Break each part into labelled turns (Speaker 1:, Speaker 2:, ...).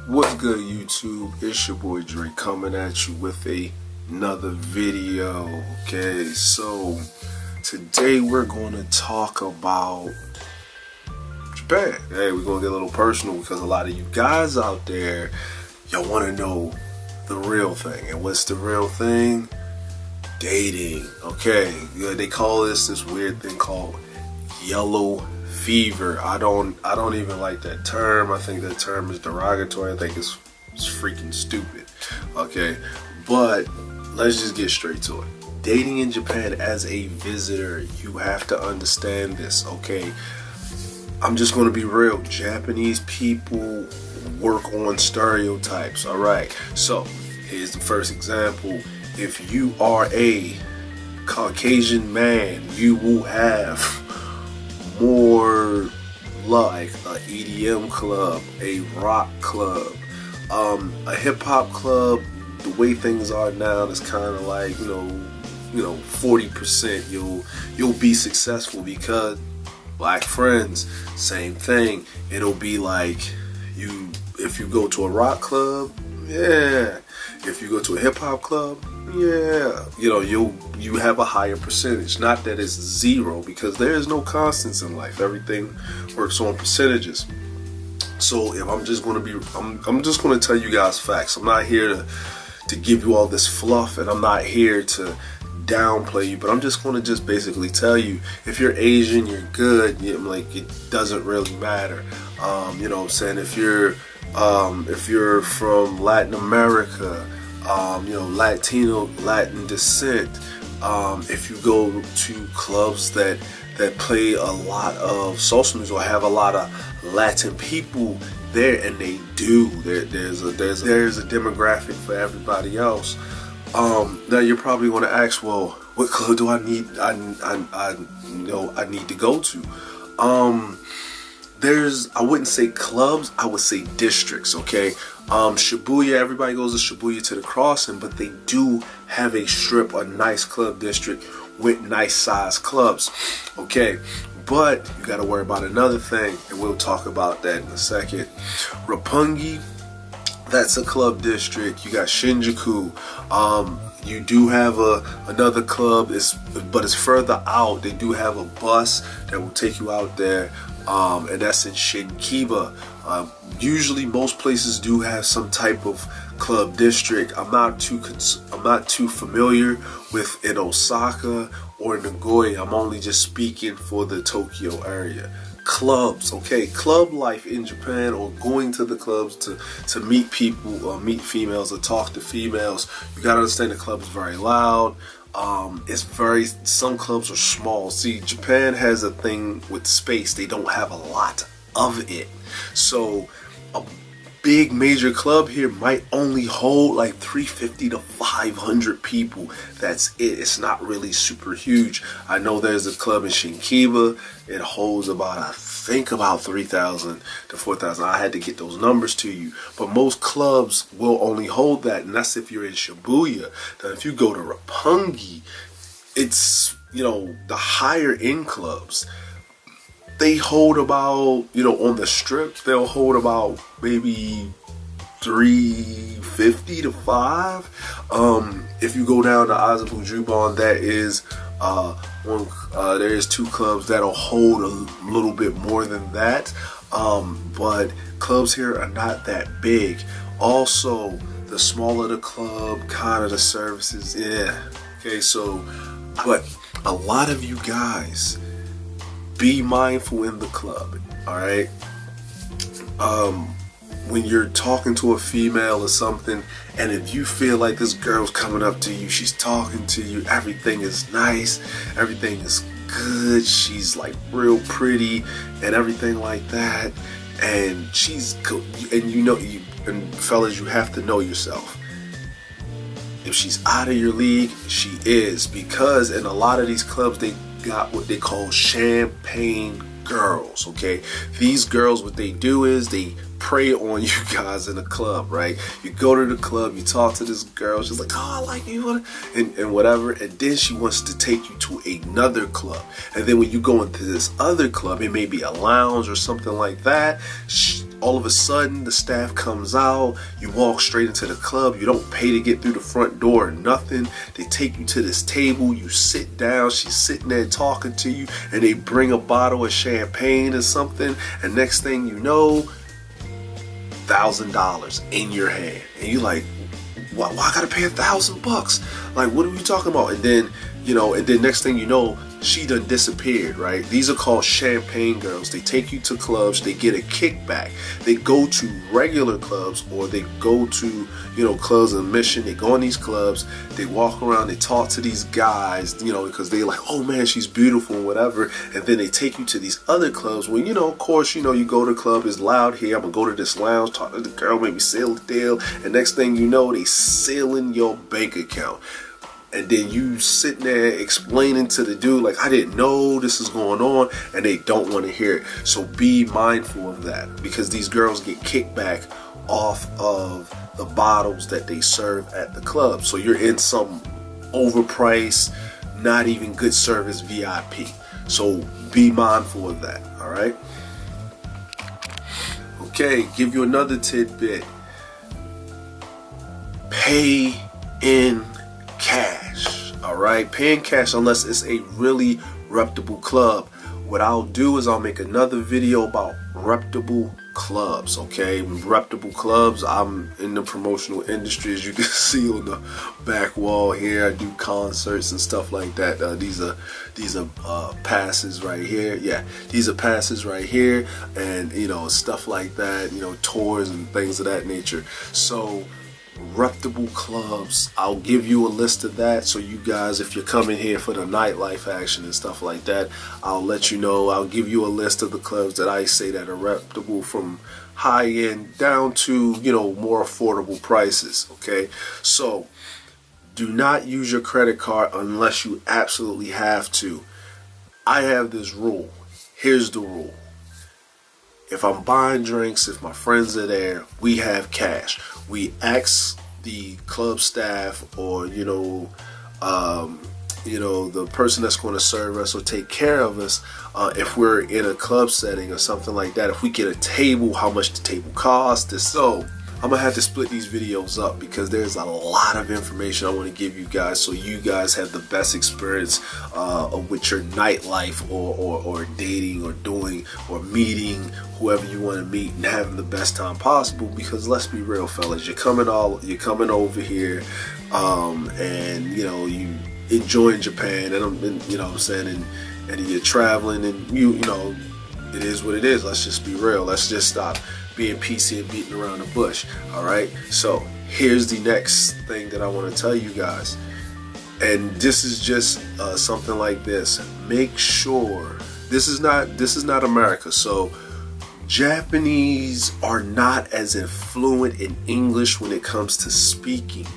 Speaker 1: What's good, YouTube? It's your boy Dre coming at you with another video. Okay, so today we're going to talk about Japan. Hey, we're going to get a little personal because a lot of you guys out there, y'all want to know the real thing. And what's the real thing? Dating. Okay, yeah, they call this weird thing called yellow fever. I don't even like that term. I think that term is derogatory. I think it's freaking stupid. Okay, but let's just get straight to it. Dating in Japan as a visitor, you have to understand this. Okay, I'm just going to be real. Japanese people work on stereotypes. All right, so here's the first example. If you are a Caucasian man, you will have more like a EDM club, a rock club, a hip hop club. The way things are now, it's kind of like 40% you'll be successful because black friends, same thing. It'll be like if you go to a rock club, yeah. If you go to a hip hop club, yeah, you have a higher percentage. Not that it's zero, because there is no constants in life. Everything works on percentages. So if I'm just going to tell you guys facts. I'm not here to give you all this fluff, and I'm not here to downplay you, but I'm just going to basically tell you, if you're Asian, you're good. Like, it doesn't really matter. You know what I'm saying? If you're from Latin America, Latin descent, if you go to clubs that play a lot of social music or have a lot of Latin people there, and they do, there's a demographic for everybody else. Now you're probably going to ask, well, what club do I need? I need to go to. I wouldn't say clubs, I would say districts, okay? Shibuya, everybody goes to Shibuya to the crossing, but they do have a strip, a nice club district with nice sized clubs, okay? But you gotta worry about another thing, and we'll talk about that in a second. Roppongi, that's a club district. You got Shinjuku. You do have another club, but it's further out. They do have a bus that will take you out there, and that's in Shinkiba. Usually, most places do have some type of club district. I'm not too familiar with in Osaka or Nagoya. I'm only just speaking for the Tokyo area. Clubs, okay, club life in Japan, or going to the clubs to meet people or meet females or talk to females. You gotta understand the club is very loud. Some clubs are small. See, Japan has a thing with space. They don't have a lot of it. So a big major club here might only hold like 350 to 500 people. That's it. It's not really super huge. I know there's a club in Shinkiba. It holds about 3,000 to 4,000. I had to get those numbers to you. But most clubs will only hold that, and that's if you're in Shibuya. Now, if you go to Roppongi, it's, the higher end clubs. They hold about, on the strip, they'll hold about maybe 350 to 5. If you go down to Azabu Juban, that is there is 2 clubs that'll hold a little bit more than that. But clubs here are not that big. Also, the smaller the club, kind of the services, yeah. Okay, so, but a lot of you guys, be mindful in the club, all right? When you're talking to a female or something, and if you feel like this girl's coming up to you, she's talking to you, everything is nice, everything is good, she's like real pretty and everything like that, and she's cool, and fellas, you have to know yourself. If she's out of your league, she is, because in a lot of these clubs, they got what they call champagne girls, okay? These girls, what they do is they prey on you guys in the club, right? You go to the club, you talk to this girl, she's like, oh, I like you, and whatever, and then she wants to take you to another club, and then when you go into this other club, it may be a lounge or something like that, all of a sudden the staff comes out, you walk straight into the club, you don't pay to get through the front door or nothing. They take you to this table, you sit down, she's sitting there talking to you, and they bring a bottle of champagne or something, and next thing you know, $1,000 in your hand, and you're like, why I gotta pay $1,000? Like, what are we talking about? And then, next thing you know, she done disappeared, right? These are called champagne girls. They take you to clubs, they get a kickback. They go to regular clubs, or they go to, clubs in Mission. They go in these clubs, they walk around, they talk to these guys, because they're like, oh man, she's beautiful and whatever. And then they take you to these other clubs when, of course, you go to the club, it's loud here, I'm gonna go to this lounge, talk to the girl, maybe seal the deal. And next thing you know, they sealing your bank account. And then you sitting there explaining to the dude, like, I didn't know this is going on, and they don't want to hear it. So be mindful of that, because these girls get kickback off of the bottles that they serve at the club. So you're in some overpriced, not even good service VIP. So be mindful of that, all right? Okay, give you another tidbit. Pay in cash. All right, pay in cash unless it's a really reputable club. What I'll do is I'll make another video about reputable clubs. Okay, reputable clubs. I'm in the promotional industry, as you can see on the back wall here. I do concerts and stuff like that. These are passes right here. Yeah, these are passes right here, and stuff like that. Tours and things of that nature. So reputable clubs, I'll give you a list of that, so you guys, if you're coming here for the nightlife action and stuff like that, I'll let you know. I'll give you a list of the clubs that I say that are reputable, from high end down to more affordable prices. Okay, so do not use your credit card unless you absolutely have to. I have this rule. Here's the rule. If I'm buying drinks, if my friends are there, we have cash. We ask the club staff, or the person that's going to serve us or take care of us, if we're in a club setting or something like that, if we get a table, how much the table costs. So I'm gonna have to split these videos up, because there's a lot of information I want to give you guys, so you guys have the best experience with your nightlife, or dating, or doing, or meeting whoever you want to meet, and having the best time possible. Because let's be real, fellas, you're coming over here, and you enjoying Japan, and what I'm saying, and you're traveling, and it is what it is. Let's just be real. Let's just stop being PC and beating around the bush. All right, so here's the next thing that I want to tell you guys, and this is just something like this. Make sure this is not America. So Japanese are not as fluent in English when it comes to speaking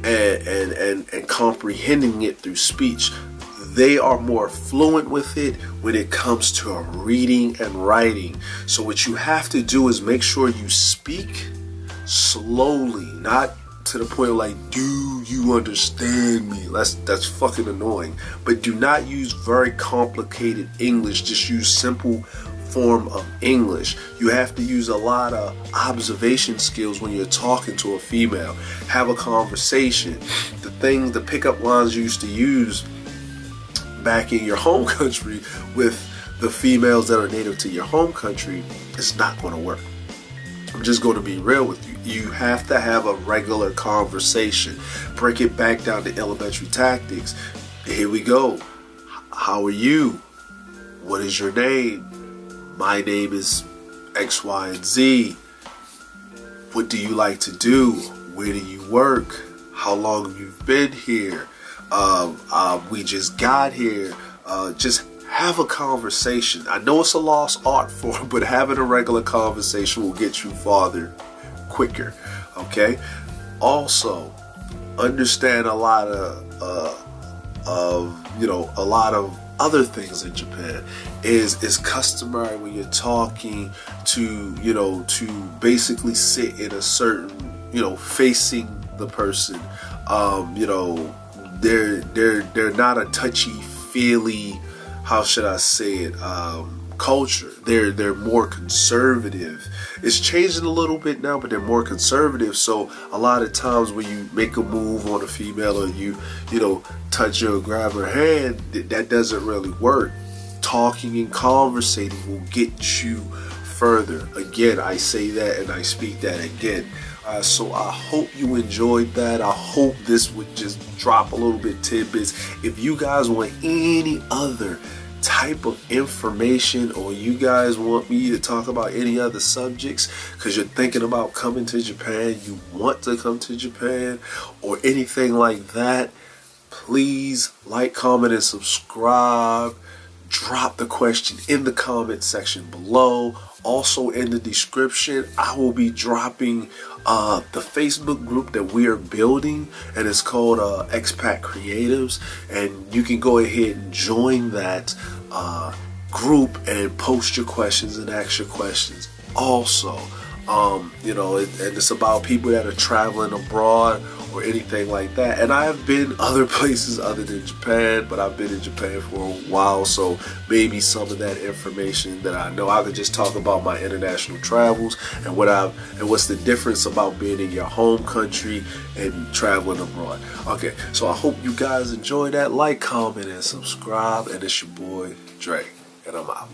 Speaker 1: and comprehending it through speech. They are more fluent with it when it comes to reading and writing. So what you have to do is make sure you speak slowly, not to the point of like, do you understand me? That's fucking annoying. But do not use very complicated English. Just use simple form of English. You have to use a lot of observation skills when you're talking to a female. Have a conversation. The pickup lines you used to use back in your home country with the females that are native to your home country, it's not going to work. I'm just going to be real with you. You have to have a regular conversation. Break it back down to elementary tactics. Here we go. How are you? What is your name? My name is X, Y, and Z. What do you like to do? Where do you work? How long have you been here? We just got here. Just have a conversation. I know it's a lost art form, but having a regular conversation will get you farther quicker. Okay. Also, understand a lot of other things in Japan is customary when you're talking to basically sit in a certain facing the person. They're not a touchy-feely, how should I say it, culture. They're more conservative. It's changing a little bit now, but they're more conservative. So a lot of times when you make a move on a female, or you know, touch her or grab her hand, that doesn't really work. Talking and conversating will get you further. Again, I say that and I speak that again. So I hope you enjoyed that. I hope this would just drop a little bit tidbits. If you guys want any other type of information, or you guys want me to talk about any other subjects because you're thinking about coming to Japan, you want to come to Japan, or anything like that, please like, comment, and subscribe. Drop the question in the comment section below. Also in the description, I will be dropping the Facebook group that we are building, and it's called Expat Creatives, and you can go ahead and join that group and post your questions and ask your questions. Also, you know, and it's about people that are traveling abroad or anything like that. And I have been other places other than Japan, but I've been in Japan for a while, so maybe some of that information that I know, I could just talk about my international travels and what's the difference about being in your home country and traveling abroad. Okay, so I hope you guys enjoy that. Like, comment, and subscribe. And it's your boy Dre, and I'm out.